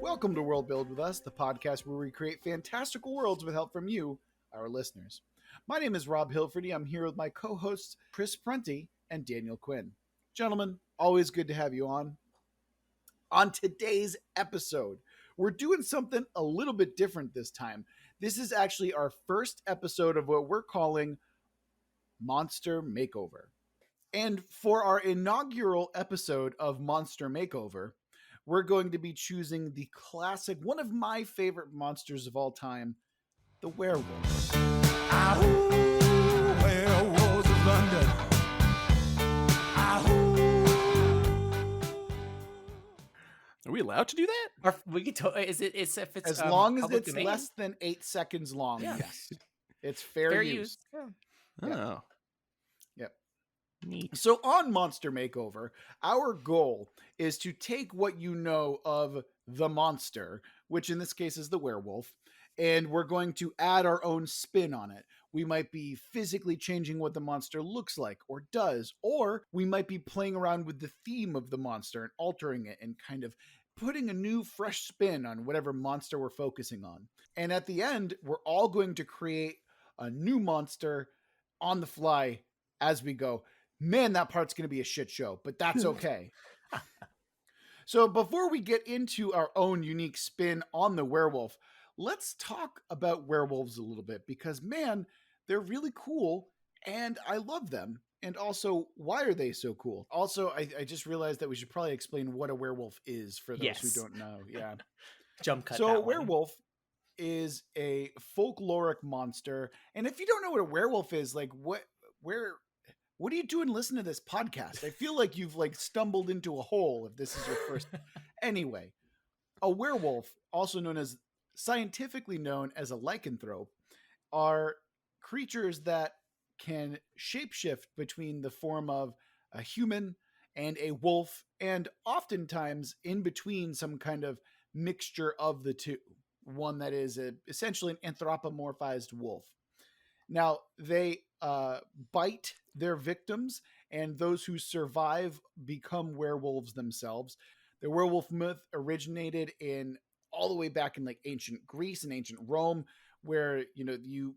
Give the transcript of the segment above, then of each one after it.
Welcome to Worldbuild with us, the podcast where we create fantastical worlds with help from you, our listeners. My name is Rob Hilferty. I'm here with my co-hosts Chris Prunty and Daniel Quinn. Gentlemen, always good to have you on. On today's episode, we're doing something a little bit different this time. This is actually our first episode of what we're calling Monster Makeover. And for our inaugural episode of Monster Makeover, we're going to be choosing the classic, one of my favorite monsters of all time, the werewolves. Ahoo, werewolves of London. Ahoo. Are we allowed to do that? Or we could if it's As long as public it's domain? less than 8 seconds long, Yeah. yes. It's fair use. Yeah. Yeah. Oh, Yep. neat. So on Monster Makeover, our goal is to take what you know of the monster, which in this case is the werewolf, and we're going to add our own spin on it. We might be physically changing what the monster looks like or does, or we might be playing around with the theme of the monster and altering it and kind of putting a new fresh spin on whatever monster we're focusing on. And at the end, we're all going to create a new monster on the fly as we go. Man, that part's going to be a shit show, but that's okay. So before we get into our own unique spin on the werewolf, let's talk about werewolves a little bit because, man, they're really cool and I love them. And also, why are they so cool? Also, I just realized that we should probably explain what a werewolf is for those who Yes. don't know. Yeah. Jump cut. So that a one. werewolf is a folkloric monster. And if you don't know what a werewolf is, like what are you doing listening to this podcast? I feel like you've stumbled into a hole if this is your first. Anyway, a werewolf, also known as scientifically known as a lycanthrope, are creatures that can shapeshift between the form of a human and a wolf, and oftentimes in between some kind of mixture of the two. One that is essentially an anthropomorphized wolf. Now, they bite their victims, and those who survive become werewolves themselves. The werewolf myth originated in all the way back in ancient Greece and ancient Rome, where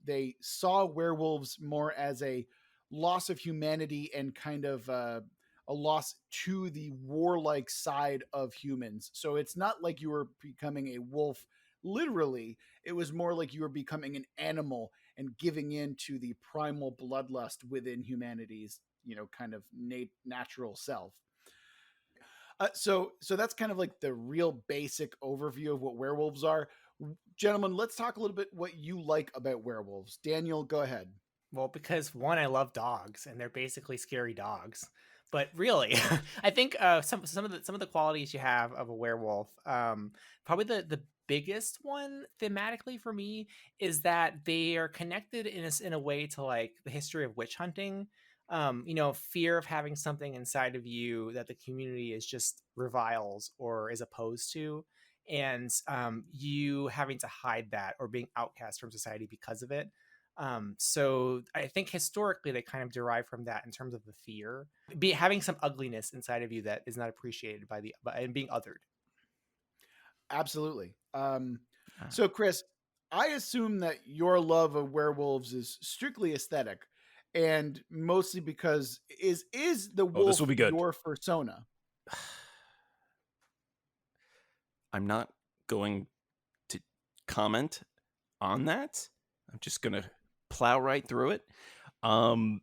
they saw werewolves more as a loss of humanity and kind of a loss to the warlike side of humans. So it's not like you were becoming a wolf literally. It was more like you were becoming an animal and giving in to the primal bloodlust within humanity's kind of natural self. So that's kind of like the real basic overview of what werewolves are. Gentlemen, let's talk a little bit what you like about werewolves. Daniel, go ahead. Well, because one, I love dogs, and they're basically scary dogs. But really, I think some of the qualities you have of a werewolf, probably the biggest one thematically for me is that they are connected in a way to the history of witch hunting. Fear of having something inside of you that the community is just reviles or is opposed to, and you having to hide that or being outcast from society because of it. So I think historically they kind of derive from that in terms of the fear, having some ugliness inside of you that is not appreciated and being othered. Absolutely. So Chris, I assume that your love of werewolves is strictly aesthetic, and mostly because is the wolf this will be good. your persona? I'm not going to comment on that. I'm just going to plow right through it. One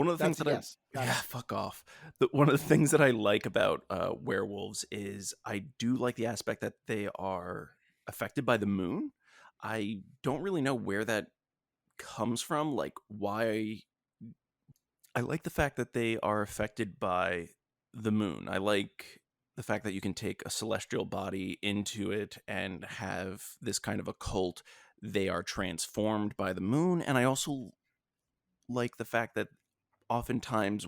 of the things fuck off. One of the things that I like about werewolves is I do like the aspect that they are affected by the moon. I don't really know where that comes from, like why. I like the fact that they are affected by the moon. I like the fact that you can take a celestial body into it and have this kind of a cult. They are transformed by the moon. And I also like the fact that oftentimes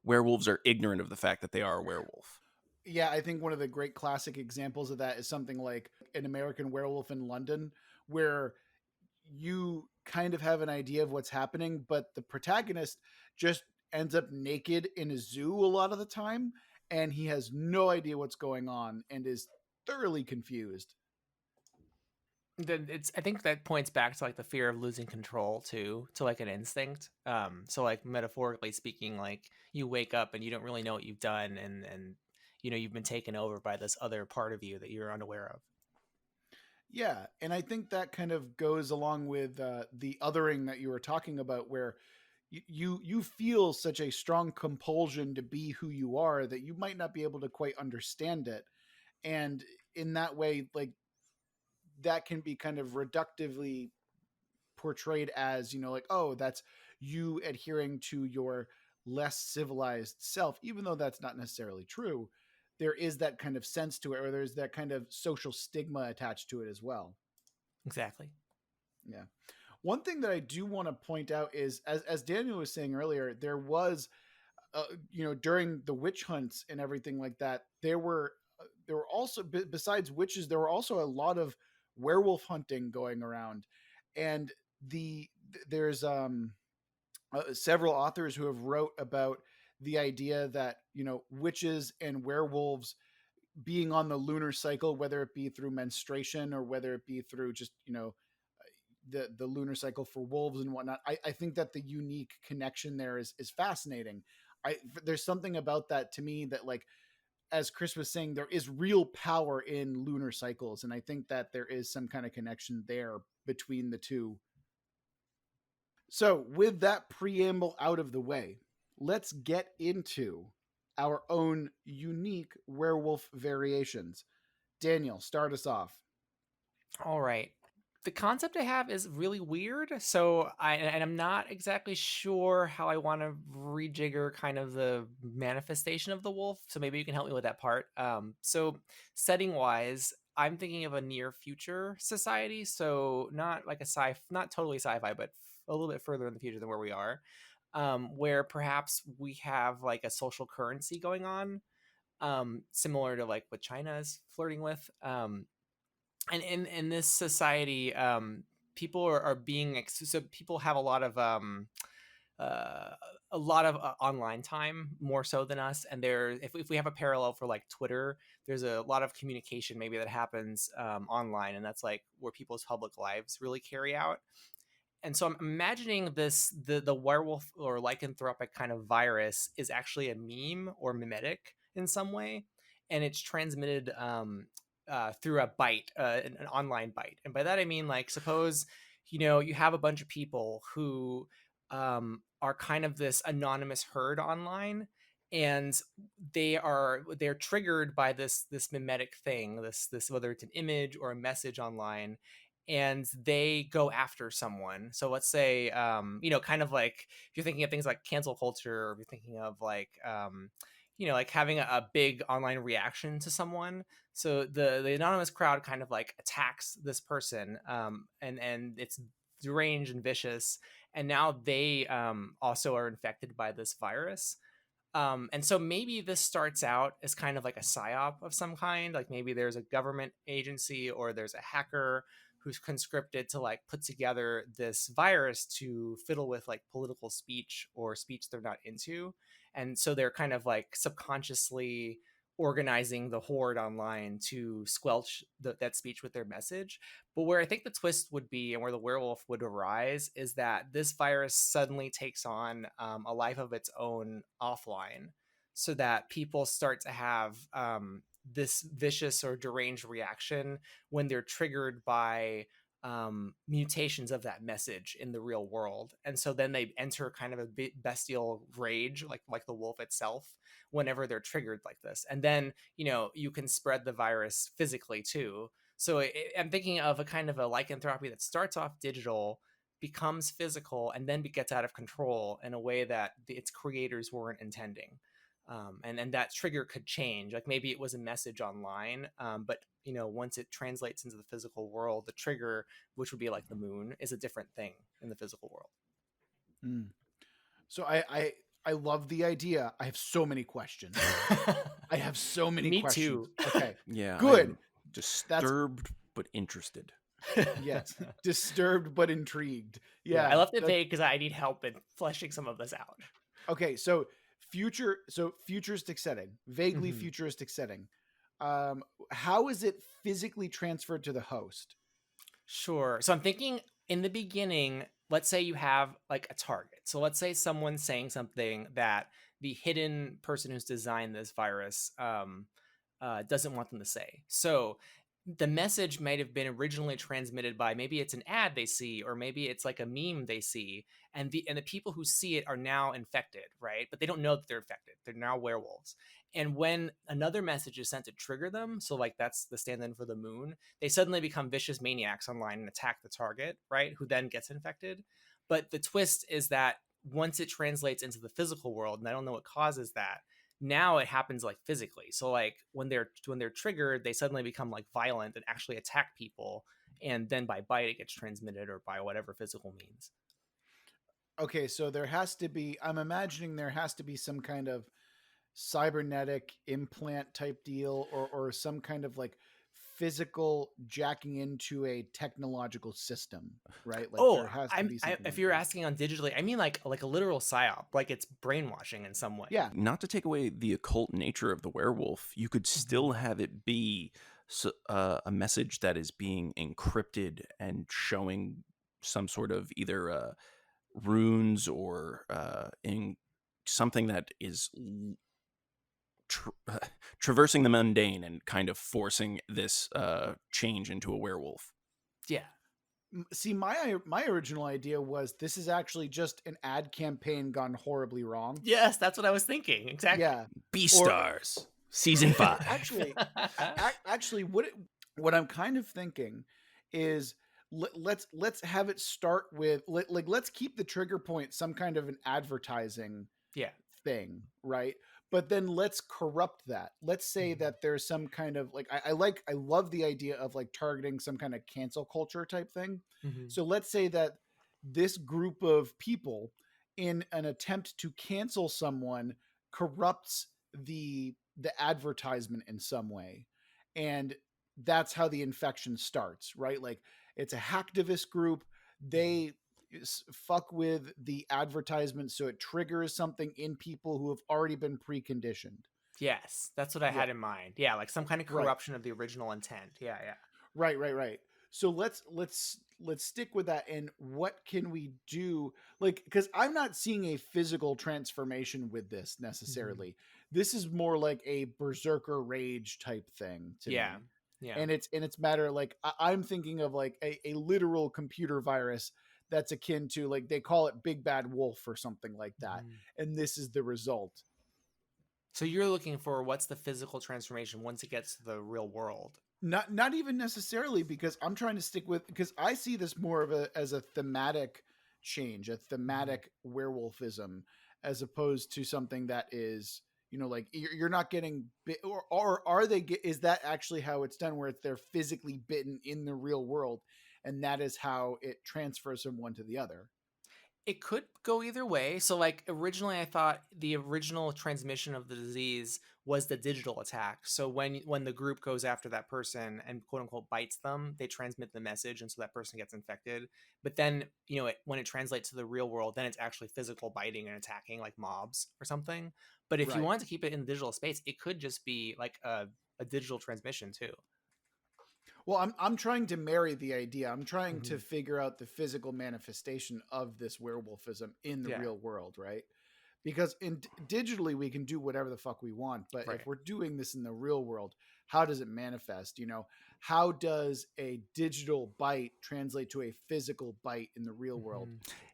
werewolves are ignorant of the fact that they are a werewolf. Yeah, I think one of the great classic examples of that is something like An American Werewolf in London, where you kind of have an idea of what's happening, but the protagonist just ends up naked in a zoo a lot of the time. and he has no idea what's going on and is thoroughly confused. Then I think that points back to like the fear of losing control too, to like an instinct. So like metaphorically speaking, like you wake up and you don't really know what you've done, and you've been taken over by this other part of you that you're unaware of. Yeah, and I think that kind of goes along with the othering that you were talking about, where you feel such a strong compulsion to be who you are that you might not be able to quite understand it, and in that way, like that can be kind of reductively portrayed as, like, oh, that's you adhering to your less civilized self, even though that's not necessarily true. There is that kind of sense to it, or there's that kind of social stigma attached to it as well. Exactly. Yeah. One thing that I do want to point out is, as Daniel was saying earlier, there was, during the witch hunts and everything like that, there were also, besides witches, there were also a lot of werewolf hunting going around, and there's several authors who have wrote about the idea that witches and werewolves being on the lunar cycle, whether it be through menstruation or whether it be through just the lunar cycle for wolves and whatnot. I think that the unique connection there is fascinating. There's something about that to me that, like, as Chris was saying, there is real power in lunar cycles, and I think that there is some kind of connection there between the two. So with that preamble out of the way, let's get into our own unique werewolf variations. Daniel, start us off. All right. The concept I have is really weird, so I'm not exactly sure how I want to rejigger kind of the manifestation of the wolf. So maybe you can help me with that part. So setting wise, I'm thinking of a near future society, so not like not totally sci-fi, but a little bit further in the future than where we are, where perhaps we have like a social currency going on, similar to like what China is flirting with. And in this society, people are being so people have a lot of online time, more so than us. And if we have a parallel for like Twitter, there's a lot of communication maybe that happens online, and that's like where people's public lives really carry out. And so I'm imagining the werewolf or lycanthropic kind of virus is actually a meme or mimetic in some way, and it's transmitted through a bite, an online bite. And by that I mean, like, suppose you have a bunch of people who are kind of this anonymous herd online, and they're triggered by this mimetic thing, this whether it's an image or a message online, and they go after someone. So let's say kind of like if you're thinking of things like cancel culture, or if you're thinking of like like having a big online reaction to someone. So the anonymous crowd kind of like attacks this person, and it's deranged and vicious, and now they also are infected by this virus. And so maybe this starts out as kind of like a psyop of some kind. Like maybe there's a government agency or there's a hacker who's conscripted to like put together this virus to fiddle with like political speech or speech they're not into. And so they're kind of like subconsciously organizing the horde online to squelch that speech with their message. But where I think the twist would be, and where the werewolf would arise, is that this virus suddenly takes on a life of its own offline, so that people start to have this vicious or deranged reaction when they're triggered by mutations of that message in the real world. And so then they enter kind of a bestial rage, like the wolf itself, whenever they're triggered like this. And then you can spread the virus physically too. So I'm thinking of a kind of a lycanthropy that starts off digital, becomes physical, and then gets out of control in a way that its creators weren't intending. And that trigger could change. Like maybe it was a message online, but once it translates into the physical world, the trigger, which would be like the moon, is a different thing in the physical world. So I love the idea. I have so many questions. I have so many Me questions. too. Okay. Yeah. Good. I'm disturbed but interested. Yes. Disturbed but intrigued. Yeah. I left it vague because I need help in fleshing some of this out. Okay. So futuristic setting, vaguely Mhm. futuristic setting. How is it physically transferred to the host? Sure. So I'm thinking in the beginning, let's say you have like a target. So let's say someone's saying something that the hidden person who's designed this virus doesn't want them to say. So the message might have been originally transmitted by, maybe it's an ad they see, or maybe it's like a meme they see, and the people who see it are now infected, right? But they don't know that they're infected. They're now werewolves. And when another message is sent to trigger them, so like that's the stand-in for the moon, they suddenly become vicious maniacs online and attack the target, right? Who then gets infected. But the twist is that once it translates into the physical world, and I don't know what causes that, now it happens like physically. So like when they're triggered, they suddenly become like violent and actually attack people, and then by bite it gets transmitted, or by whatever physical means. Okay, so there has to be. I'm imagining there has to be some kind of cybernetic implant type deal, or some kind of like physical jacking into a technological system, right? Like Oh, there has to be something if like you're that. asking on digitally, I mean like a literal psyop, like it's brainwashing in some way. Yeah. Not to take away the occult nature of the werewolf, you could still have it be a message that is being encrypted and showing some sort of either runes or in something that is traversing the mundane and kind of forcing this change into a werewolf. Yeah. See, my original idea was this is actually just an ad campaign gone horribly wrong. Yes, that's what I was thinking. Exactly. Yeah. Beastars season 5. Actually, what I'm kind of thinking is let's have it start with let's keep the trigger point some kind of an advertising Yeah. thing, right? But then let's corrupt that. Let's say that there's some kind of like I love the idea of like targeting some kind of cancel culture type thing. Mhm. So let's say that this group of people, in an attempt to cancel someone, corrupts the advertisement in some way, and that's how the infection starts, right? Like it's a hacktivist group. They fuck with the advertisement so it triggers something in people who have already been preconditioned. Yes, that's what I Yeah, had in mind. Yeah, like some kind of right. corruption of the original intent. Yeah, yeah. Right. So let's stick with that. And what can we do? Like, because I'm not seeing a physical transformation with this necessarily. This is more like a berserker rage type thing to Yeah. me. Yeah. And it's matter like I'm thinking of like a literal computer virus that's akin to, like, they call it Big Bad Wolf or something like that. And this is the result. So you're looking for what's the physical transformation once it gets to the real world. Not even necessarily, because I'm trying to stick with, because I see this more of as a thematic change, a thematic werewolfism, as opposed to something that is, like you're not getting bit, or are they is that actually how it's done, where they're physically bitten in the real world, and that is how it transfers from one to the other? It could go either way. So like originally I thought the original transmission of the disease was the digital attack. So when the group goes after that person and quote unquote bites them, they transmit the message and so that person gets infected. But then, when it translates to the real world, then it's actually physical biting and attacking like mobs or something. But if you Right. want to keep it in the digital space, it could just be like a digital transmission too. Well, I'm trying to marry the idea. I'm trying to figure out the physical manifestation of this werewolfism in the real world, right? Because digitally we can do whatever the fuck we want, but Right. if we're doing this in the real world, how does it manifest? How does a digital bite translate to a physical bite in the real world?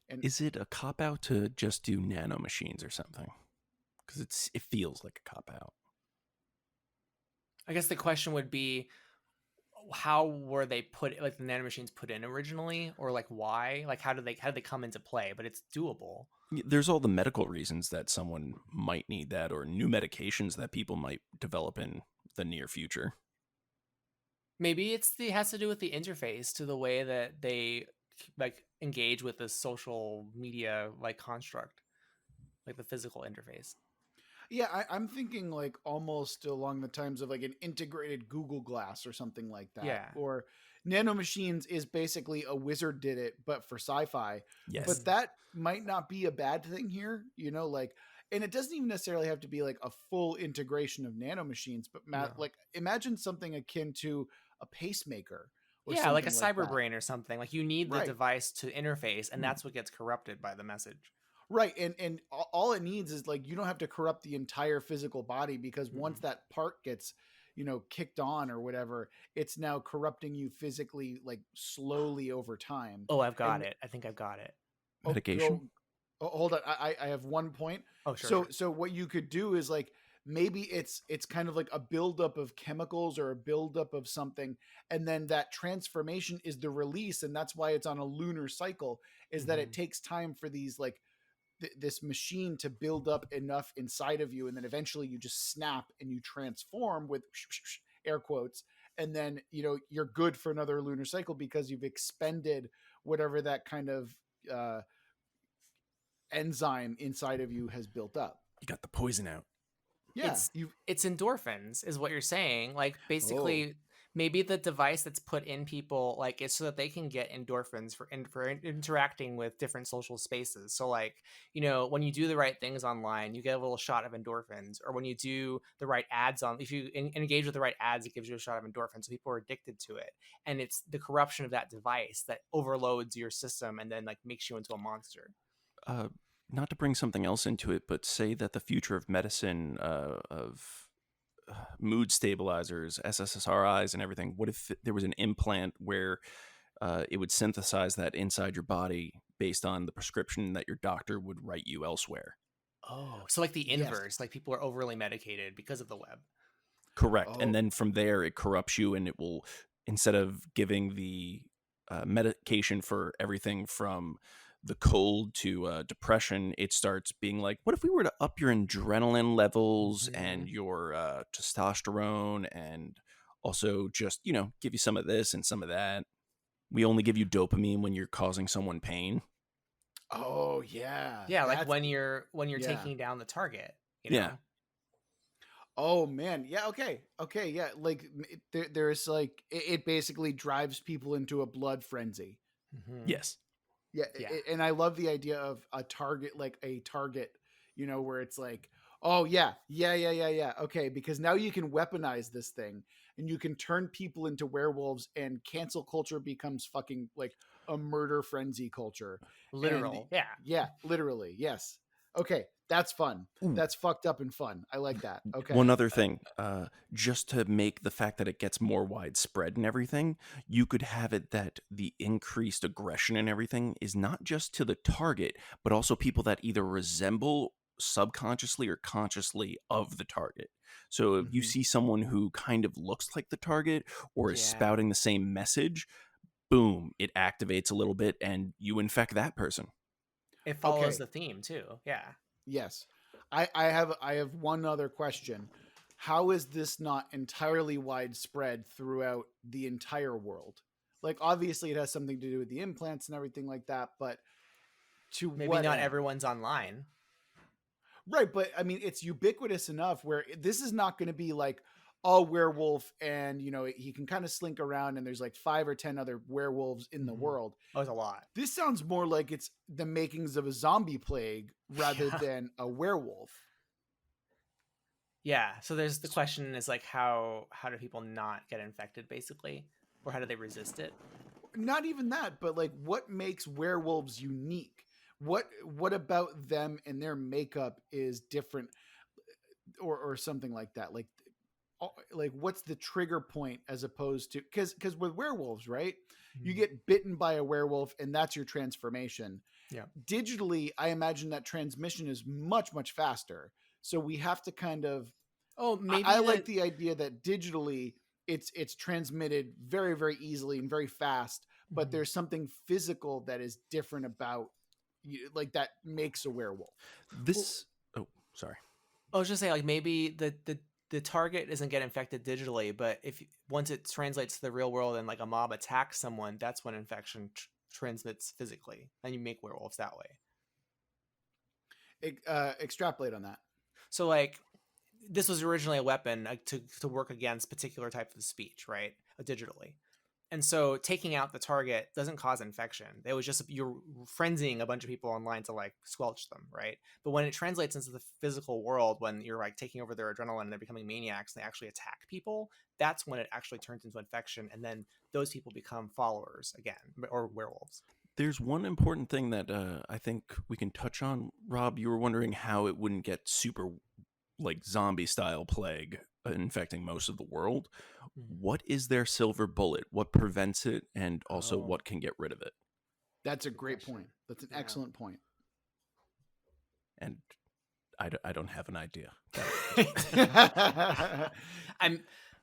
And Is it a cop out to just do nanomachines or something? Because it feels like a cop out. I guess the question would be, how were they put, like the nanomachines put in originally, or like why, like how did they come into play? But it's doable. There's all the medical reasons that someone might need that, or new medications that people might develop in the near future. Maybe it has to do with the interface, to the way that they like engage with the social media like construct, like the physical interface. yeah, I'm thinking like almost along the times of like an integrated Google Glass or something like that. Yeah. Or nanomachines is basically a wizard did it, but for sci-fi. Yes. But that might not be a bad thing here. Like and it doesn't even necessarily have to be like a full integration of nanomachines, but No. like imagine something akin to a pacemaker or Yeah, like a something like cyber that. brain or something. Like you need the Right. device to interface, and that's what gets corrupted by the message. Right. And all it needs is like, you don't have to corrupt the entire physical body, because once that part gets, kicked on or whatever, it's now corrupting you physically, like slowly over time. Oh, I've got And it. I think I've got it. Medication. hold on. I have one point. Oh, sure. So what you could do is like, maybe it's kind of like a buildup of chemicals or a buildup of something, and then that transformation is the release, and that's why it's on a lunar cycle, is that it takes time for these like this machine to build up enough inside of you, and then eventually you just snap and you transform with air quotes, and then you're good for another lunar cycle because you've expended whatever that kind of enzyme inside of you has built up. You got the poison out. Yeah, It's endorphins is what you're saying. Like basically maybe the device that's put in people like is so that they can get endorphins for interacting with different social spaces. So like, when you do the right things online, you get a little shot of endorphins, or when you do the right ads if you engage with the right ads, it gives you a shot of endorphins. So people are addicted to it. And it's the corruption of that device that overloads your system and then like makes you into a monster. Not to bring something else into it, but say that the future of medicine, of mood stabilizers, SSRIs, and everything. What if there was an implant where it would synthesize that inside your body based on the prescription that your doctor would write you elsewhere? Oh, so like the inverse, like people are overly medicated because of the web. Correct. And then from there, it corrupts you, and it will, instead of giving the medication for everything from the cold to depression, it starts being like, what if we were to up your adrenaline levels and your testosterone, and also just, give you some of this and some of that. We only give you dopamine when you're causing someone pain. Oh yeah. Yeah, like when you're taking down the target. Yeah. Oh man. Yeah. Okay. Yeah. Like there's like, it basically drives people into a blood frenzy. Yes. Yeah. And I love the idea of a target, where it's like, oh yeah. Okay. Because now you can weaponize this thing, and you can turn people into werewolves, and cancel culture becomes fucking like a murder frenzy culture. Literal. And, yeah. Literally. Yes. Okay. That's fun. Ooh. That's fucked up and fun. I like that. Okay. One other thing, just to make the fact that it gets more widespread and everything, you could have it that the increased aggression and everything is not just to the target, but also people that either resemble subconsciously or consciously of the target. So if you see someone who kind of looks like the target or is spouting the same message, boom, it activates a little bit and you infect that person. It follows the theme too. Yeah. Yes. I have one other question. How is this not entirely widespread throughout the entire world? Like, obviously it has something to do with the implants and everything like that, but to maybe what not end? Everyone's online. Right, but I mean, it's ubiquitous enough where this is not going to be like a werewolf and, he can kind of slink around and there's like 5 or 10 other werewolves in the world. Oh, it's a lot. This sounds more like it's the makings of a zombie plague rather than a werewolf. Yeah. So there's the question is like, how do people not get infected basically? Or how do they resist it? Not even that, but like, what makes werewolves unique? What about them and their makeup is different, or something like that? Like what's the trigger point, as opposed to, because with werewolves, right? You get bitten by a werewolf and that's your transformation. Yeah. Digitally, I imagine that transmission is much, much faster. So we have to kind of, I like the idea that digitally it's transmitted very, very easily and very fast, but there's something physical that is different about like that makes a werewolf. Sorry. I was just saying, like, maybe the target doesn't get infected digitally, but once it translates to the real world and like a mob attacks someone, that's when infection transmits physically, and you make werewolves that way. Extrapolate on that. So like, this was originally a weapon to work against particular types of speech, right? Digitally. And so taking out the target doesn't cause infection. It was just you're frenzying a bunch of people online to like squelch them, right? But when it translates into the physical world, when you're like taking over their adrenaline and they're becoming maniacs and they actually attack people, that's when it actually turns into infection, and then those people become followers again, or werewolves. There's one important thing that I think we can touch on. Rob, you were wondering how it wouldn't get super like zombie style plague infecting most of the world. What is their silver bullet? What prevents it, and also what can get rid of it? That's a great point. That's an excellent point. And I don't have an idea.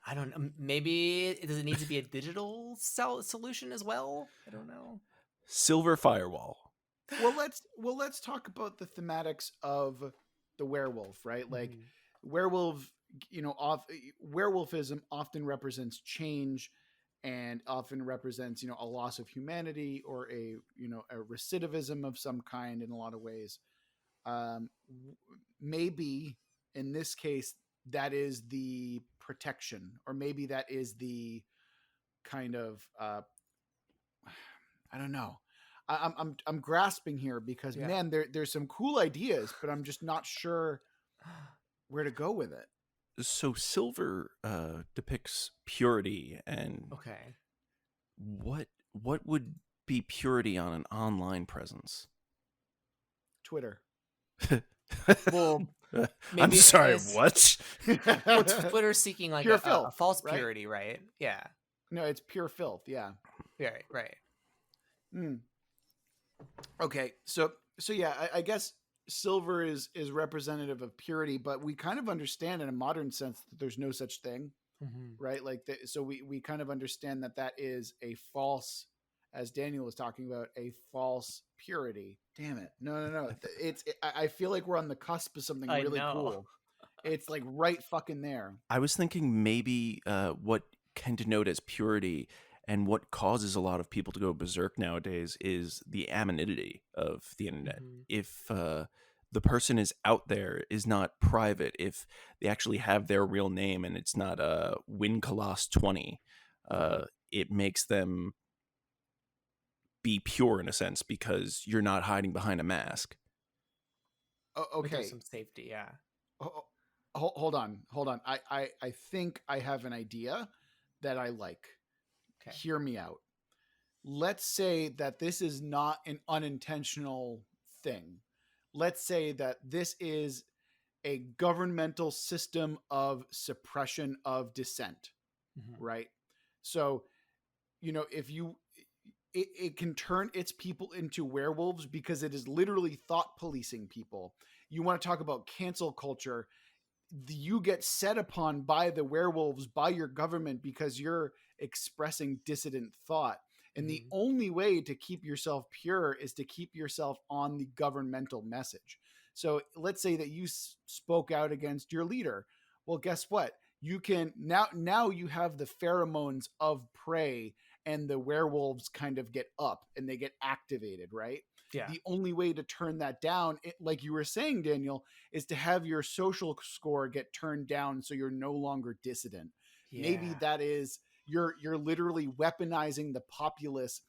I don't know. Maybe does it need to be a digital solution as well? I don't know. Silver firewall. Well, let's talk about the thematics of the werewolf, right? Like werewolf, werewolfism often represents change, and often represents, a loss of humanity, or a recidivism of some kind in a lot of ways. Maybe in this case that is the protection, or maybe that is the kind of I don't know. I'm grasping here because man, there's some cool ideas, but I'm just not sure where to go with it. So silver depicts purity, and what would be purity on an online presence? Twitter. Well, I'm sorry, what? Well, Twitter's seeking like a false purity, right? Yeah. No, it's pure filth. Yeah. Right. Okay, so yeah, I guess silver is representative of purity, but we kind of understand in a modern sense that there's no such thing, right? Like, so we kind of understand that is a false, as Daniel was talking about, a false purity. Damn it! No. I feel like we're on the cusp of something really cool. It's like right fucking there. I was thinking maybe what can denote as purity, and what causes a lot of people to go berserk nowadays, is the anonymity of the internet. If the person is out there, is not private, if they actually have their real name and it's not Wincolas20, it makes them be pure in a sense, because you're not hiding behind a mask. Okay. Some safety, yeah. Hold on. I think I have an idea that I like. Okay. Hear me out. Let's say that this is not an unintentional thing. Let's say that this is a governmental system of suppression of dissent, right? So, if it can turn its people into werewolves because it is literally thought policing people. You want to talk about cancel culture. You get set upon by the werewolves, by your government, because you're expressing dissident thought. And the only way to keep yourself pure is to keep yourself on the governmental message. So let's say that you spoke out against your leader. Well, guess what? You can now you have the pheromones of prey, and the werewolves kind of get up and they get activated, right? Yeah. The only way to turn that down, like you were saying, Daniel, is to have your social score get turned down so you're no longer dissident. Yeah. Maybe that is you're literally weaponizing the populace.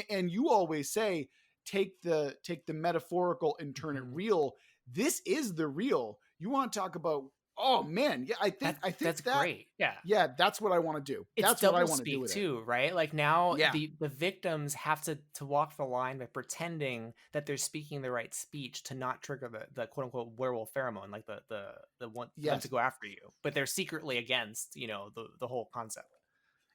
And you always say, take the metaphorical and turn it real. This is the real. You want to talk about, oh man, yeah, I think that's great. Yeah, that's what I want to do. That's what I want to do with too, right? Like now the victims have to walk the line by pretending that they're speaking the right speech to not trigger the quote unquote werewolf pheromone, like the one them to go after you, but they're secretly against, the whole concept.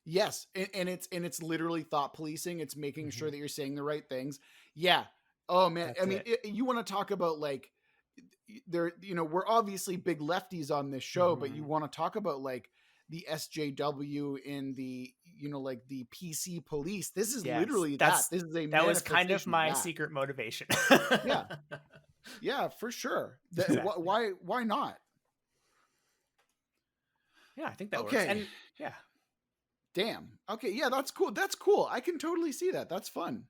Yes, and it's literally thought policing. It's making sure that you're saying the right things. Yeah. Oh man, that's you want to talk about like there, we're obviously big lefties on this show, but you want to talk about like the SJW in the, like the PC police. This is literally that. This is that was kind of my secret motivation. Yeah, for sure. Why not? Yeah, I think that works. And yeah. Damn. Okay. Yeah, that's cool. That's cool. I can totally see that. That's fun.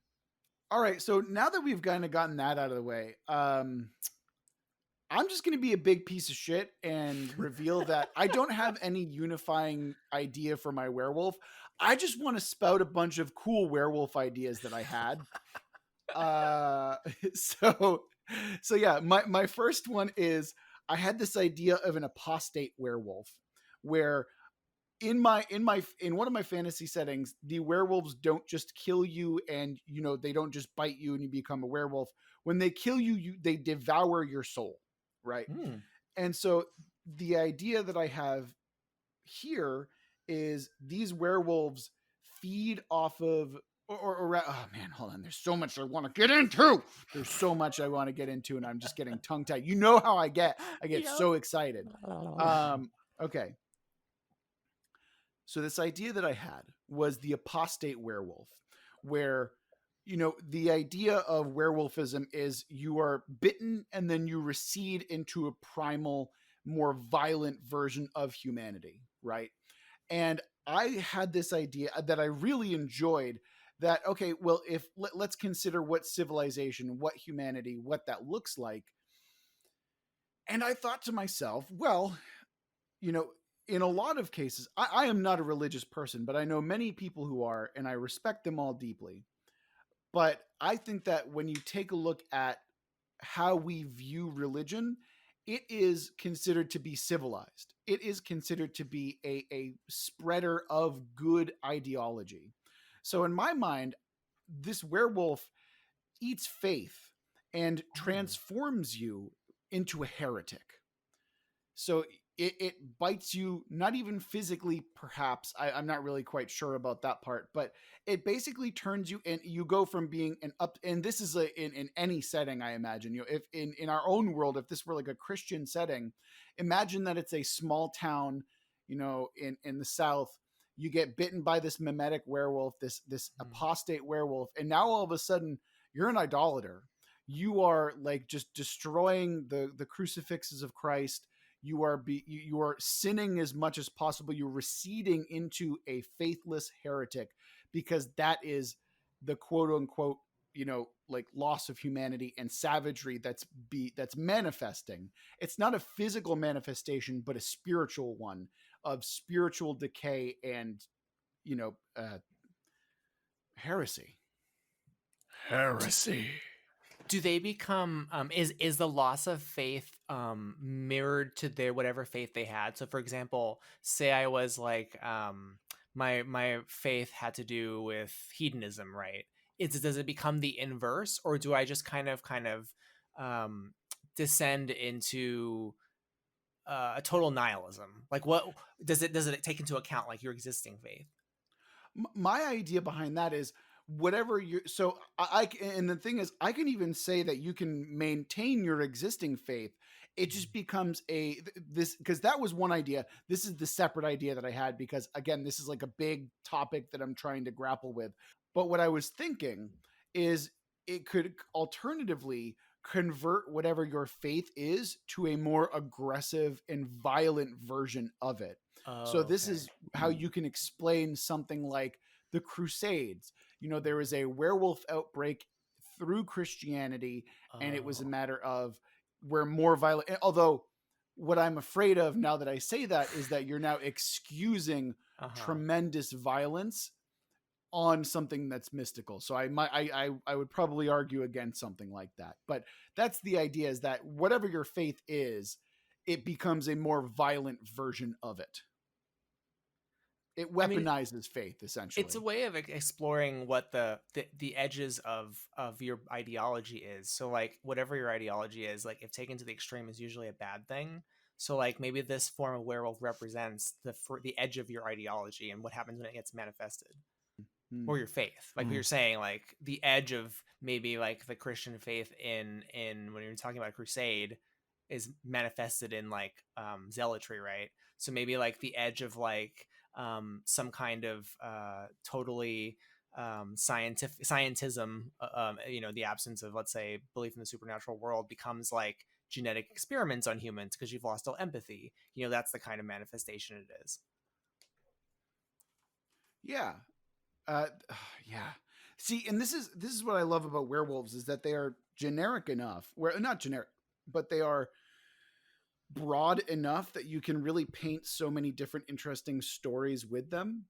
All right. So now that we've kind of gotten that out of the way, I'm just going to be a big piece of shit and reveal that I don't have any unifying idea for my werewolf. I just want to spout a bunch of cool werewolf ideas that I had. Uh, so, so yeah, my first one is I had this idea of an apostate werewolf, where in one of my fantasy settings, the werewolves don't just kill you and they don't just bite you and you become a werewolf. When they kill you, they devour your soul, right? Hmm. And so the idea that I have here is these werewolves feed off of oh man, hold on. There's so much I want to get into. There's so much I want to get into, and I'm just getting tongue tied. You know how I get. I get Yep. so excited. Okay. So this idea that I had was the apostate werewolf, where the idea of werewolfism is you are bitten and then you recede into a primal, more violent version of humanity, right? And I had this idea that I really enjoyed, that okay, well, if let's consider what civilization, what humanity, what that looks like. And I thought to myself, well, you know, in a lot of cases, I am not a religious person, but I know many people who are, and I respect them all deeply. But I think that when you take a look at how we view religion, it is considered to be civilized. It is considered to be a spreader of good ideology. So in my mind, this werewolf eats faith and transforms you into a heretic. So it bites you, not even physically, perhaps. I'm not really quite sure about that part, but it basically turns you, and you go from being an up. And this is in any setting, I imagine. If in our own world, if this were like a Christian setting, imagine that it's a small town, in the South. You get bitten by this mimetic werewolf, this apostate werewolf, and now all of a sudden you're an idolater. You are like just destroying the crucifixes of Christ. You are sinning as much as possible. You're receding into a faithless heretic, because that is the quote unquote like loss of humanity and savagery that's manifesting. It's not a physical manifestation, but a spiritual one, of spiritual decay and heresy. Do they become is the loss of faith mirrored to their whatever faith they had? So for example, say I was like my faith had to do with hedonism, right? Does it become the inverse, or do I just kind of descend into a total nihilism? Like, what does it take into account, like your existing faith? My idea behind that is whatever you so I and the thing is, I can even say that you can maintain your existing faith. It just becomes this, because that was one idea. This is the separate idea that I had, because again, this is like a big topic that I'm trying to grapple with. But what I was thinking is, it could alternatively convert whatever your faith is to a more aggressive and violent version of it. So this is how you can explain something like the Crusades. There was a werewolf outbreak through Christianity, and it was a matter of we're more violent. Although, what I'm afraid of now that I say that is that you're now excusing tremendous violence on something that's mystical. So I would probably argue against something like that. But that's the idea, is that whatever your faith is, it becomes a more violent version of it. It weaponizes faith, essentially. It's a way of exploring what the edges of your ideology is. So like whatever your ideology is, like if taken to the extreme, is usually a bad thing. So like maybe this form of werewolf represents the edge of your ideology and what happens when it gets manifested. Or your faith, like we were saying, like the edge of maybe like the Christian faith in when you're talking about a crusade is manifested in like zealotry, right? So maybe like the edge of like some kind of totally scientism, the absence of, let's say, belief in the supernatural world, becomes like genetic experiments on humans because you've lost all empathy. That's the kind of manifestation it is. Yeah. Yeah. See, and this is what I love about werewolves, is that they are generic enough, where not generic, but they are broad enough that you can really paint so many different interesting stories with them.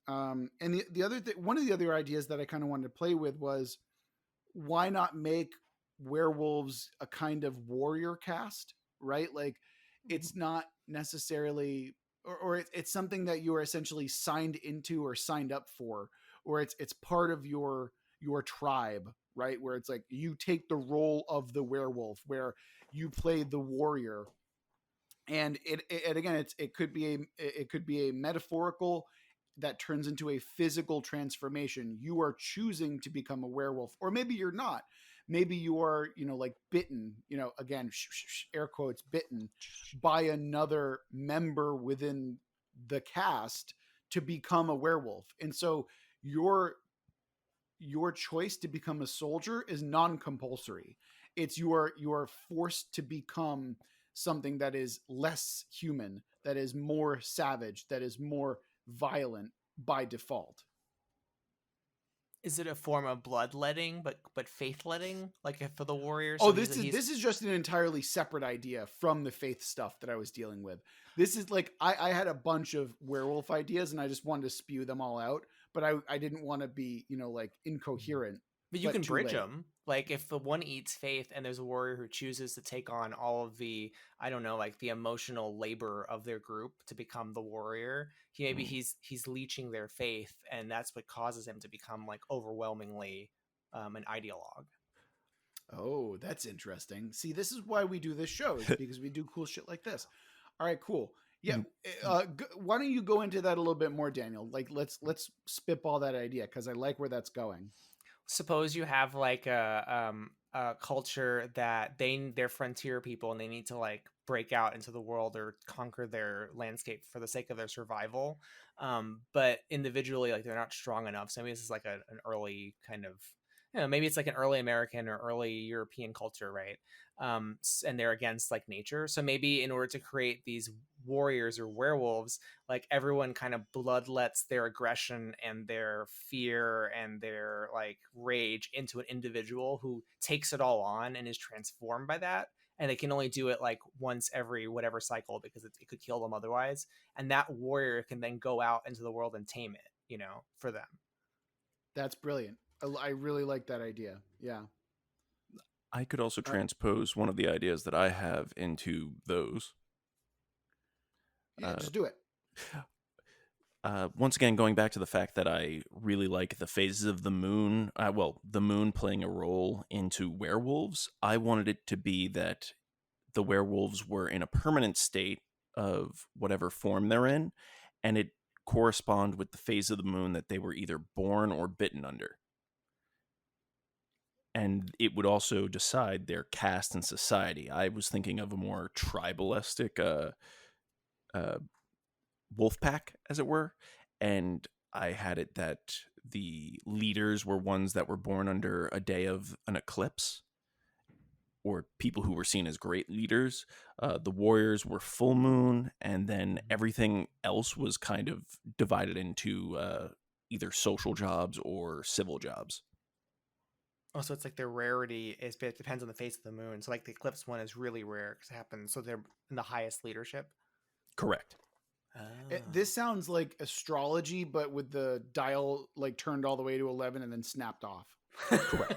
And the other thing, one of the other ideas that I kind of wanted to play with was, why not make werewolves a kind of warrior caste, right? Like, it's not necessarily, or it's something that you are essentially signed into or signed up for, or it's part of your tribe, right? Where it's like you take the role of the werewolf, where you play the warrior, and it again, it could be a metaphorical that turns into a physical transformation. You are choosing to become a werewolf, or maybe you're not. Maybe you are, like bitten, again, air quotes, bitten by another member within the cast to become a werewolf. And so your choice to become a soldier is non-compulsory. It's you are forced to become something that is less human, that is more savage, that is more violent by default. Is it a form of bloodletting, but faithletting, like for the warriors? Oh, this is just an entirely separate idea from the faith stuff that I was dealing with. This is like I had a bunch of werewolf ideas and I just wanted to spew them all out, but I didn't want to be like incoherent. But you can too bridge late. them. Like if the one eats faith and there's a warrior who chooses to take on all of the, I don't know, like the emotional labor of their group to become the warrior, he's leeching their faith, and that's what causes him to become like overwhelmingly an ideologue. Oh, that's interesting. See, this is why we do this show, is because we do cool shit like this. All right, cool. Yeah, why don't you go into that a little bit more, Daniel? Like, let's spitball that idea, because I like where that's going. Suppose you have like a culture that they're frontier people and they need to like break out into the world or conquer their landscape for the sake of their survival, but individually, like, they're not strong enough. So maybe this is like an early kind of, maybe it's like an early American or early European culture, right? And they're against like nature. So maybe in order to create these warriors or werewolves, like everyone kind of bloodlets their aggression and their fear and their like rage into an individual who takes it all on and is transformed by that. And they can only do it like once every whatever cycle, because it could kill them otherwise. And that warrior can then go out into the world and tame it, for them. That's brilliant. I really like that idea. Yeah. I could also transpose one of the ideas that I have into those. Yeah, just do it. Once again, going back to the fact that I really like the phases of the moon, the moon playing a role into werewolves, I wanted it to be that the werewolves were in a permanent state of whatever form they're in, and it correspond with the phase of the moon that they were either born or bitten under. And it would also decide their caste and society. I was thinking of a more tribalistic wolf pack, as it were. And I had it that the leaders were ones that were born under a day of an eclipse, or people who were seen as great leaders. The warriors were full moon, and then everything else was kind of divided into either social jobs or civil jobs. Oh, so it's like their rarity it depends on the face of the moon. So like the eclipse one is really rare because it happens. So they're in the highest leadership. Correct. This sounds like astrology, but with the dial like turned all the way to 11 and then snapped off. Correct.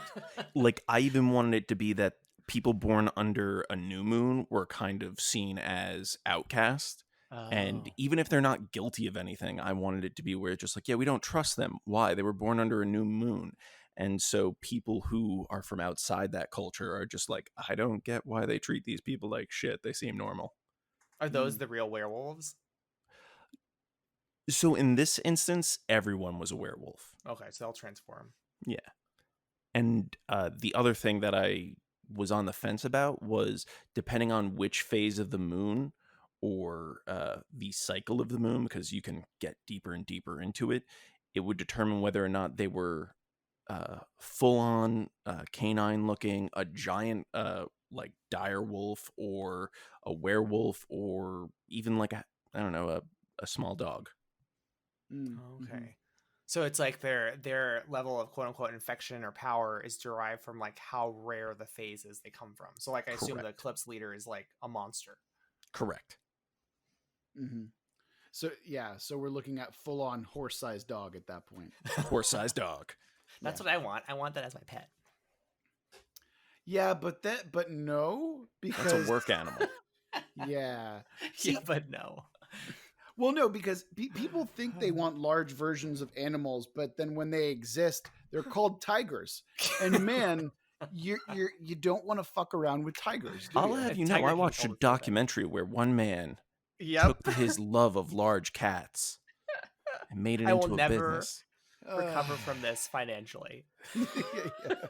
Like, I even wanted it to be that people born under a new moon were kind of seen as outcast. And even if they're not guilty of anything, I wanted it to be where it's just like, yeah, we don't trust them. Why? They were born under a new moon. And so people who are from outside that culture are just like, I don't get why they treat these people like shit. They seem normal. Are those the real werewolves? So in this instance, everyone was a werewolf. Okay, so they'll transform. Yeah. And the other thing that I was on the fence about was, depending on which phase of the moon or the cycle of the moon, because you can get deeper and deeper into it, it would determine whether or not they were full-on canine-looking, a giant like dire wolf, or a werewolf, or even like a small dog. Okay. So it's like their level of quote unquote infection or power is derived from like how rare the phases they come from. So like I assume the Correct. Eclipse leader is like a monster. Correct. Mm-hmm. So yeah, so we're looking at full on horse-sized dog at that point. Horse-sized dog. That's Yeah. what I want. I want that as my pet. Yeah, but no, because That's a work animal. Yeah. See, Yeah, but no. well, no, because people think they want large versions of animals, but then when they exist, they're called tigers. And man, you don't want to fuck around with tigers, do I'll you? have A you know, tiger I can watched a hold its own thing. documentary where one man Yep. took his love of large cats and made it I will into a never business. recover from this financially. Yeah.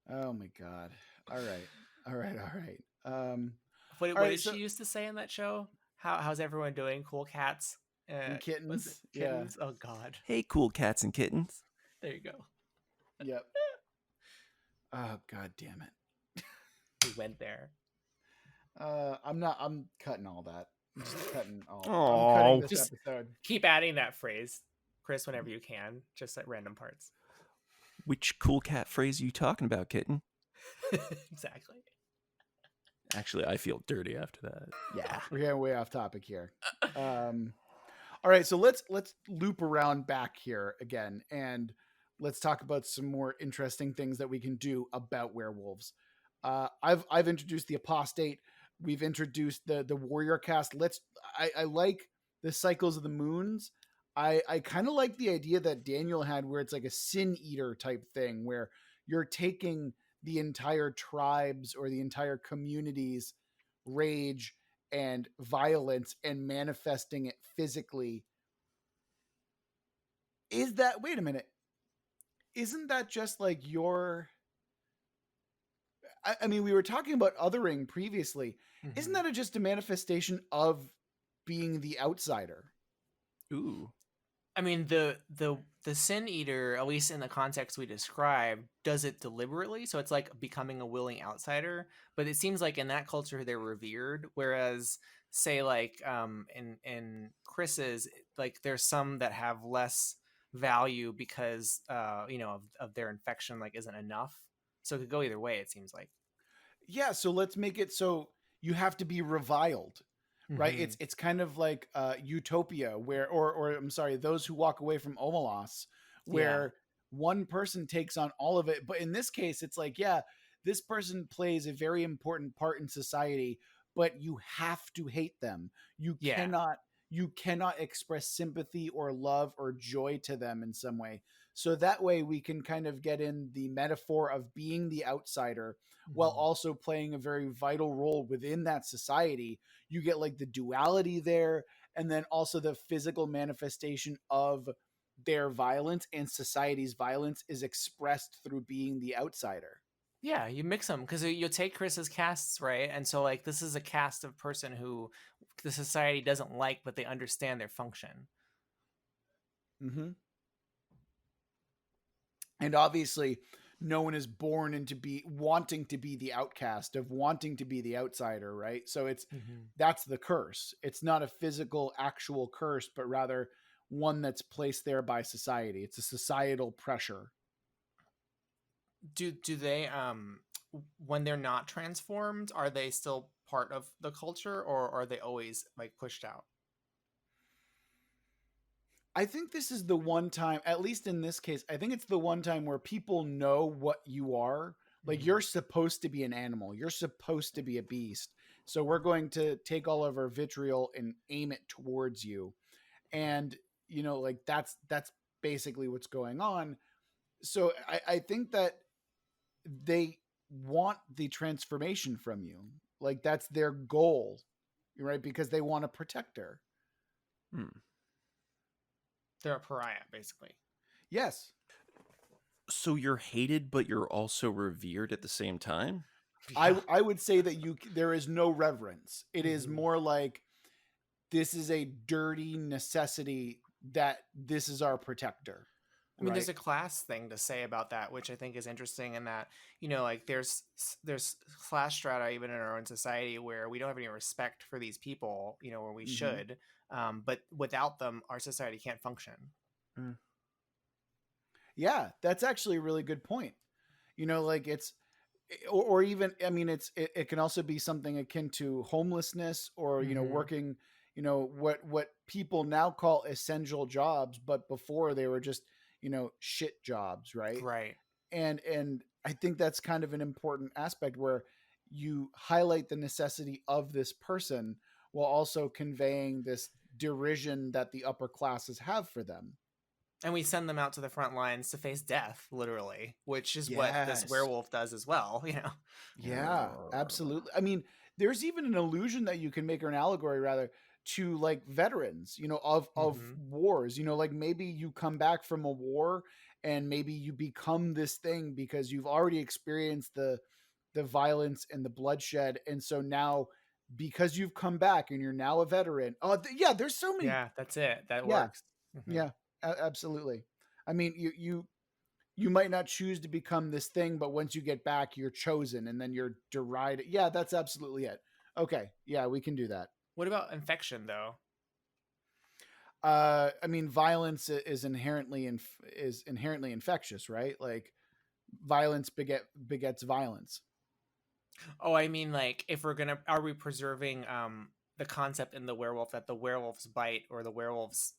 Oh my god. All right. What All did right, she so- used to say in that show? How's everyone doing? Cool cats And was kittens. it kittens? Oh God. Hey, cool cats and kittens. There you go. Yeah. Yep. Oh god damn it. We went there. I'm cutting all that. I'm just cutting all. Aw. I'm cutting this Just- episode. Keep adding that phrase, Chris, whenever you can, just at random parts. Which cool cat phrase are you talking about, kitten? Exactly. Actually, I feel dirty after that. Yeah, we're getting way off topic here. All right, so let's loop around back here again, and let's talk about some more interesting things that we can do about werewolves. I've introduced the apostate. We've introduced the warrior cast. I like the cycles of the moons. I kind of like the idea that Daniel had, where it's like a sin eater type thing, where you're taking the entire tribes or the entire community's rage and violence and manifesting it physically. Wait a minute, isn't that just like your, I mean, we were talking about othering previously. Isn't that just a manifestation of being the outsider? Ooh. I mean, the sin eater, at least in the context we described, does it deliberately. So it's like becoming a willing outsider. But it seems like in that culture they're revered, whereas say like in Chris's, like there's some that have less value because of their infection like isn't enough. So it could go either way. It seems like. Yeah, so let's make it so you have to be reviled. Right, Mhm. it's kind of like Utopia, where or I'm sorry, those who walk away from Omelas, where one person takes on all of it. But in this case, it's like, yeah, this person plays a very important part in society, but you have to hate them. You cannot express sympathy or love or joy to them in some way. So that way we can kind of get in the metaphor of being the outsider while also playing a very vital role within that society. You get like the duality there, and then also the physical manifestation of their violence, and society's violence is expressed through being the outsider. Yeah, you mix them because you'll take Chris's casts, right? And so like this is a cast of person who the society doesn't like, but they understand their function. Mm-hmm. And obviously, no one is born into wanting to be the outcast, of wanting to be the outsider, right? So that's the curse. It's not a physical, actual curse, but rather one that's placed there by society. It's a societal pressure. Do they when they're not transformed, are they still part of the culture, or are they always like pushed out? I think this is the one time, at least in this case, I think it's the one time where people know what you are. Like, you're supposed to be an animal. You're supposed to be a beast. So we're going to take all of our vitriol and aim it towards you. And, like that's basically what's going on. So I think that they want the transformation from you. Like, that's their goal, right? Because they want to protect her. They're a pariah, basically. Yes. So you're hated, but you're also revered at the same time? I would say that there is no reverence. It is more like, this is a dirty necessity, that this is our protector. I mean, right? there's a class thing to say about that, which I think is interesting in that, like there's class strata even in our own society where we don't have any respect for these people, where we should. But without them, our society can't function. Yeah, that's actually a really good point. Like it's or even, I mean, it can also be something akin to homelessness, or working, what people now call essential jobs, but before they were just shit jobs, right? Right. And I think that's kind of an important aspect, where you highlight the necessity of this person while also conveying this derision that the upper classes have for them. And we send them out to the front lines to face death, literally, which is what this Yes. werewolf does as well, Yeah, absolutely. I mean, there's even an illusion that you can make, or an allegory rather, to like veterans, of Mhm. wars. Like maybe you come back from a war, and maybe you become this thing because you've already experienced the violence and the bloodshed, and so now, because you've come back and you're now a veteran. Oh, yeah, there's so many. Yeah, that's it. That Yeah, works. Mhm. yeah, absolutely. I mean, you might not choose to become this thing, but once you get back, you're chosen, and then you're derided. Yeah, that's absolutely it. Okay, yeah, we can do that. What about infection, though? I mean, violence is inherently infectious, right? Like violence begets violence. Oh, I mean, like, if are we preserving the concept in the werewolf that the werewolf's bite, or the werewolf's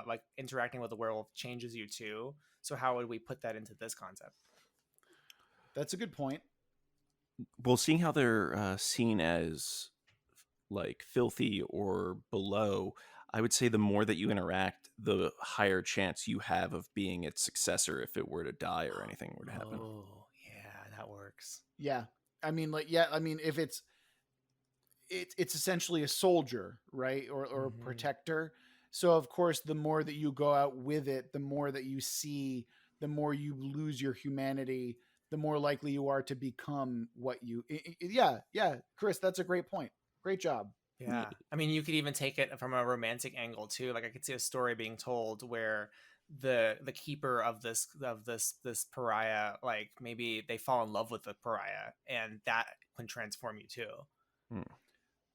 like interacting with the werewolf, changes you too? So how would we put that into this concept? That's a good point. Well, seeing how they're seen as like filthy or below, I would say the more that you interact, the higher chance you have of being its successor if it were to die or anything were to happen. Oh, yeah, that works. Yeah, I mean, like, yeah, I mean, if it's essentially a soldier, right, or a Mhm. protector. So of course, the more that you go out with it, the more that you see, the more you lose your humanity, the more likely you are to become what you. Yeah, yeah, Chris, that's a great point. Great job. Yeah. Yeah. I mean, you could even take it from a romantic angle too. Like I could see a story being told where the keeper of this pariah, like maybe they fall in love with the pariah, and that can transform you too. Hmm.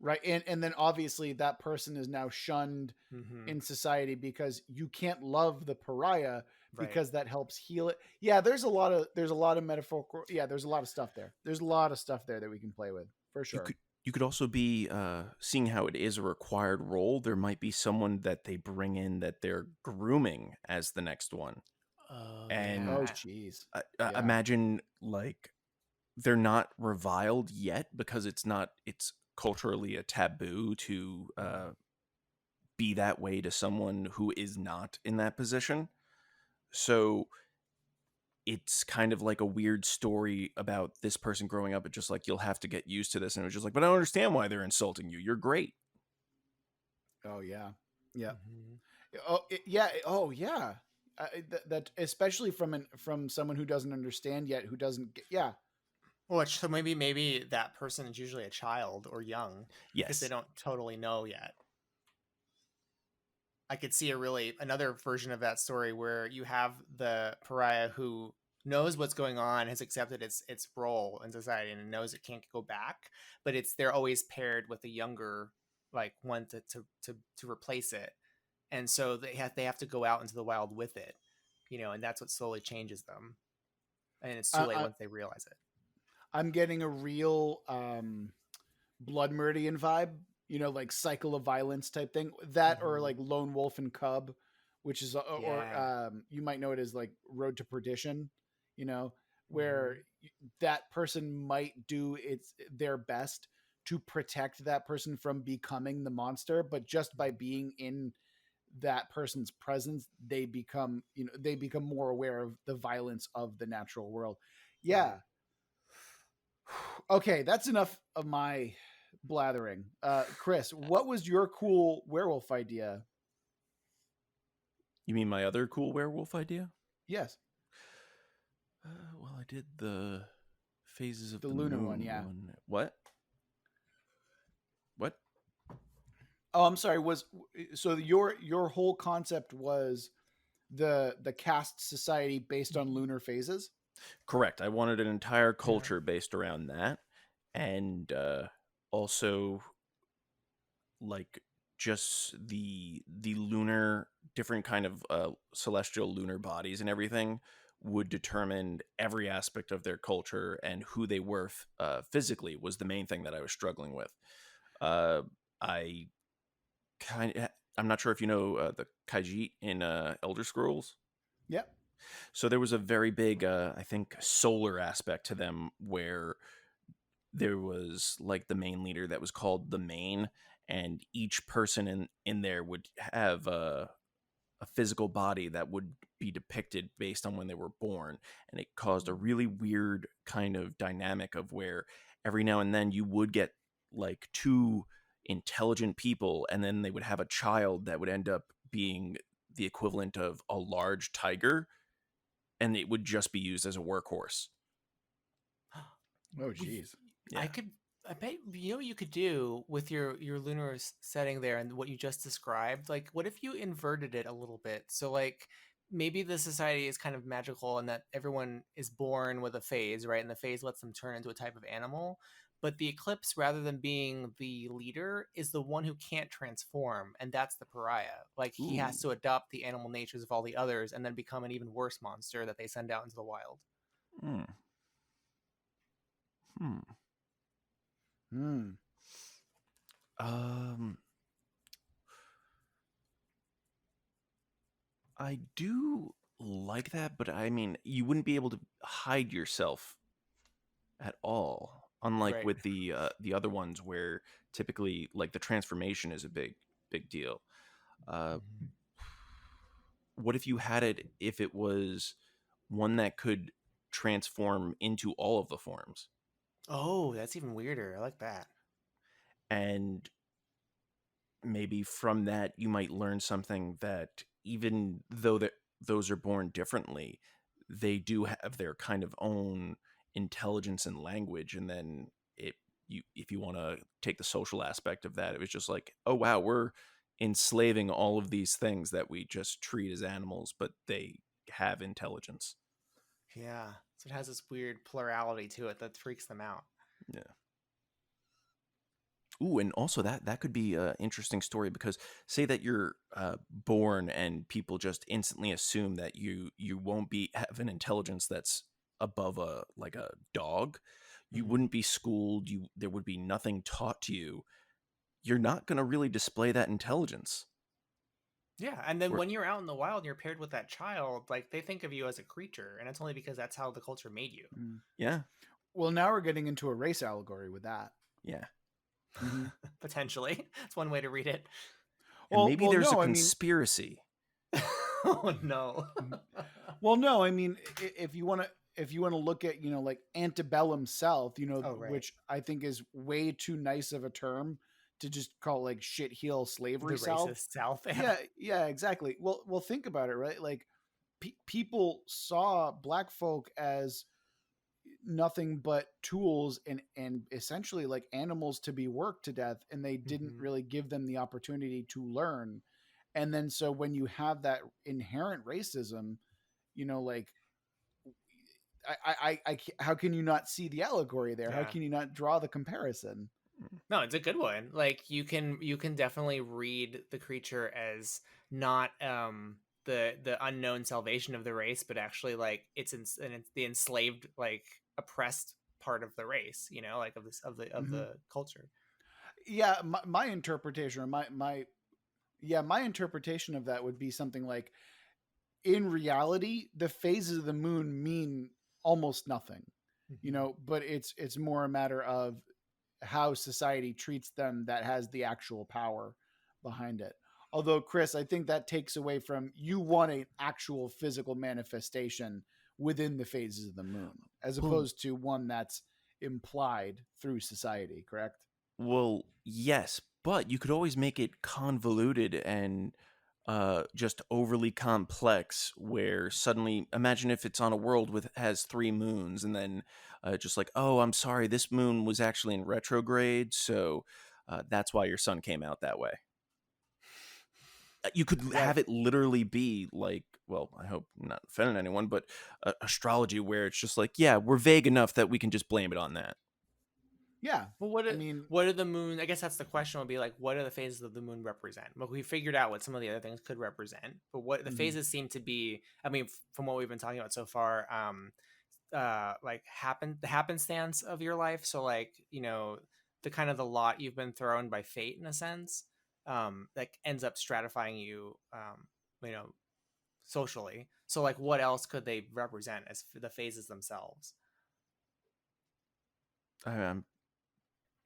Right, and then obviously that person is now shunned Mm-hmm. in society because you can't love the pariah, Right. because that helps heal it. Yeah, there's a lot of metaphorical. Yeah, there's a lot of stuff there. There's a lot of stuff there that we can play with, for You sure. could also be seeing how it is a required role. There might be someone that they bring in that they're grooming as the next one, Oh and Oh, yeah. jeez. Yeah. imagine like they're not reviled yet because it's culturally a taboo to be that way to someone who is not in that position. So it's kind of like a weird story about this person growing up. It's just like, you'll have to get used to this. And it was just like, but I don't understand why they're insulting you. You're great. Oh, yeah. Yeah. Mhm. Oh, yeah. Oh, yeah. That especially from someone who doesn't understand yet, who doesn't get. Yeah. Which so maybe that person is usually a child or young because they Yes. don't totally know yet. I could see another version of that story where you have the pariah who knows what's going on, has accepted its role in society, and knows it can't go back, but they're always paired with a younger like one to replace it, and so they have to go out into the wild with it, and that's what slowly changes them, and it's too late I, once they realize it. I'm getting a real Blood Meridian vibe, like cycle of violence type thing. That, or Mhm. like Lone Wolf and Cub, which is, or Yeah. you might know it as like Road to Perdition, where Mhm. that person might do their best to protect that person from becoming the monster, but just by being in that person's presence, they become more aware of the violence of the natural world. Yeah. Right. Okay, that's enough of my blathering. Chris, what was your cool werewolf idea? You mean my other cool werewolf idea? Yes, Well, I did the phases of the the lunar one. moon Yeah. one. What? What? Oh, I'm sorry. So your whole concept was the caste society based on lunar phases? Correct. I wanted an entire Yeah. culture based around that. And also, like, just the lunar, different kind of celestial lunar bodies and everything would determine every aspect of their culture, and who they were physically was the main thing that I was struggling with. I I'm not sure if you know the Khajiit in Elder Scrolls. Yep. So there was a very big, I think, solar aspect to them, where there was like the main leader that was called the Main, and each person in there would have a physical body that would be depicted based on when they were born. And it caused a really weird kind of dynamic of where every now and then you would get like two intelligent people, and then they would have a child that would end up being the equivalent of a large tiger, and it would just be used as a workhorse. Oh, jeez. Yeah. I bet you know what you could do with your lunar setting there and what you just described. Like, what if you inverted it a little bit? So, like, maybe the society is kind of magical and that everyone is born with a phase, right? And the phase lets them turn into a type of animal. But the eclipse, rather than being the leader, is the one who can't transform, and that's the pariah. Like, he has to adopt the animal natures of all the others and then become an even worse monster that they send out into the wild. I do like that, but I mean, you wouldn't be able to hide yourself at all, unlike Right. with the other ones, where typically like the transformation is a big deal. What if you had it, if it was one that could transform into all of the forms? Oh, that's even weirder. I like that. And maybe from that you might learn something, that even though that those are born differently, they do have their kind of own intelligence and language. And then if you want to take the social aspect of that, it was just like, oh wow, we're enslaving all of these things that we just treat as animals, but they have intelligence. Yeah. So it has this weird plurality to it that freaks them out. Yeah. Ooh, and also that could be an interesting story, because say that you're born and people just instantly assume that you won't have an intelligence that's above a dog. You wouldn't be schooled. There would be nothing taught to you. You're not going to really display that intelligence. Yeah, and then when you're out in the wild and you're paired with that child, like, they think of you as a creature, and it's only because that's how the culture made you. Yeah. Well, now we're getting into a race allegory with that. Yeah. Potentially. That's one way to read it. And maybe there's a conspiracy. Oh no. Well, no, I mean, if you want to look at, like antebellum South, right. which I think is way too nice of a term to just call like shit heel slavery The South. racist South. Yeah, exactly. Well, think about it, right? Like people saw black folk as nothing but tools and essentially like animals to be worked to death, and they didn't really give them the opportunity to learn. And then so when you have that inherent racism, like I how can you not see the allegory there? Yeah. How can you not draw the comparison? No, it's a good one. Like, you can definitely read the creature as not the unknown salvation of the race, but actually like it's the enslaved, like, oppressed part of the race, like of the culture. Yeah, my interpretation, or my interpretation of that would be something like, in reality, the phases of the moon mean almost nothing, but it's more a matter of how society treats them that has the actual power behind it. Although, Chris, I think that takes away from, you want an actual physical manifestation within the phases of the moon, as opposed to one that's implied through society, correct? Well, yes, but you could always make it convoluted and just overly complex, where suddenly, imagine if it's on a world has 3 moons, and then just like, oh, I'm sorry, this moon was actually in retrograde, so that's why your sun came out that way. You could have it literally be like, well, I hope I'm not offending anyone, but astrology, where it's just like, yeah, we're vague enough that we can just blame it on that. Yeah. But what I do, mean, what do the moon? I guess that's the question. Would be like, what do the phases of the moon represent? Well, we figured out what some of the other things could represent, but what the mhm. phases seem to be. I mean, from what we've been talking about so far, like the happenstance of your life. So like the kind of the lot you've been thrown by fate in a sense, that ends up stratifying you, you know, socially. So like, what else could they represent as the phases themselves? Um,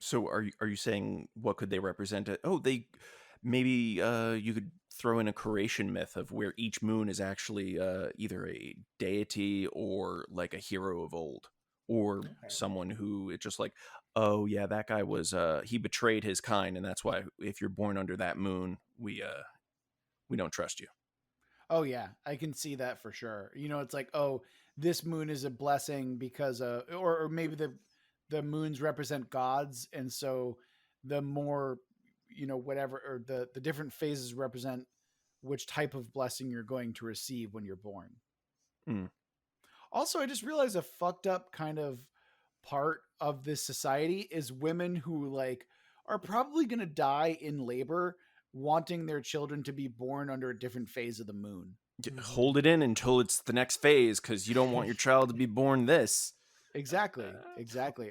so are you saying what could they represent? Oh, they maybe you could throw in a creation myth of where each moon is actually either a deity or like a hero of old, or Okay. someone who it's just like, oh yeah, that guy was he betrayed his kind, and that's why if you're born under that moon, we don't trust you. Oh yeah, I can see that for sure. It's like, oh, this moon is a blessing because or maybe the moons represent gods, and so the more, whatever, or the different phases represent which type of blessing you're going to receive when you're born. Mm. Also, I just realized a fucked up kind of part of this society is women who like are probably going to die in labor wanting their children to be born under a different phase of the moon. Hold it in until it's the next phase because you don't want your child to be born this. Exactly.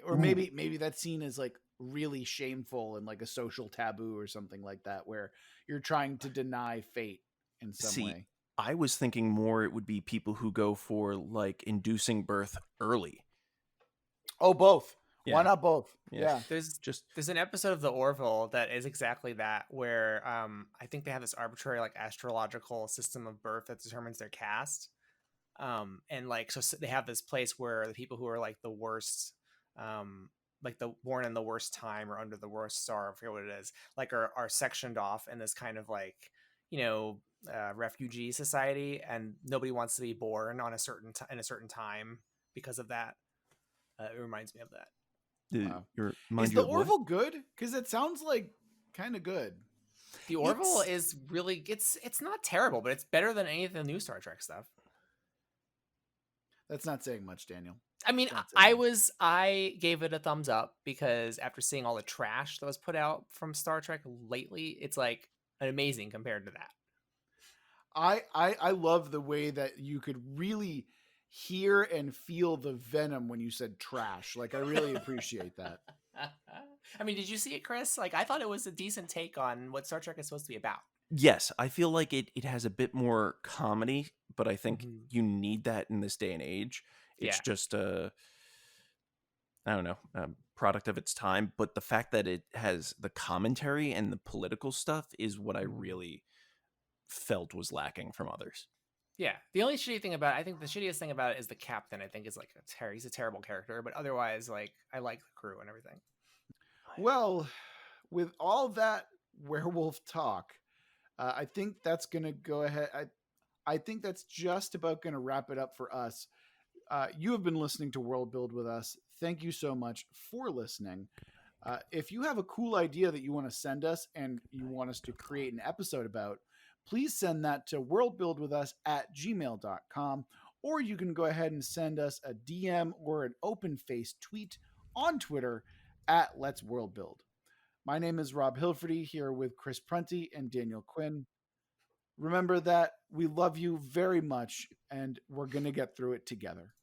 Or Ooh. maybe that's seen as like really shameful and like a social taboo or something like that, where you're trying to deny fate in some See, way. I was thinking more it would be people who go for like inducing birth early. Oh, both. Why Yeah. not both? Yeah. Yeah. There's an episode of the Orville that is exactly that, where I think they have this arbitrary like astrological system of birth that determines their caste. And like so they have this place where the people who are like the worst, like the born in the worst time or under the worst star, I forget what it is, like are sectioned off in this kind of like, refugee society, and nobody wants to be born on in a certain time because of that. It reminds me of that. Wow. Mind Is you the of what? Orville good? Because it sounds like kind of good. The Orville is really it's not terrible, but it's better than any of the new Star Trek stuff. That's not saying much, Daniel. I mean, That's not saying much. I gave it a thumbs up because after seeing all the trash that was put out from Star Trek lately, it's like amazing compared to that. I love the way that you could really hear and feel the venom when you said trash. Like, I really appreciate that. I mean, did you see it, Chris? Like, I thought it was a decent take on what Star Trek is supposed to be about. Yes, I feel like it has a bit more comedy, but I think Mhm. you need that in this day and age. It's Yeah. just I don't know, a product of its time. But the fact that it has the commentary and the political stuff is what I really felt was lacking from others. Yeah. The only shitty thing I think the shittiest thing about it is the captain. I think is like he's a terrible character, but otherwise, like I like the crew and everything. Well, with all that werewolf talk, I think that's going to go ahead. I think that's just about going to wrap it up for us. You have been listening to Worldbuild with us. Thank you so much for listening. If you have a cool idea that you want to send us and you want us to create an episode about, please send that to worldbuildwithus@gmail.com, or you can go ahead and send us a DM or an open-faced tweet on Twitter at Let's Worldbuild. My name is Rob Hilferty, here with Chris Prunty and Daniel Quinn. Remember that we love you very much, and we're going to get through it together.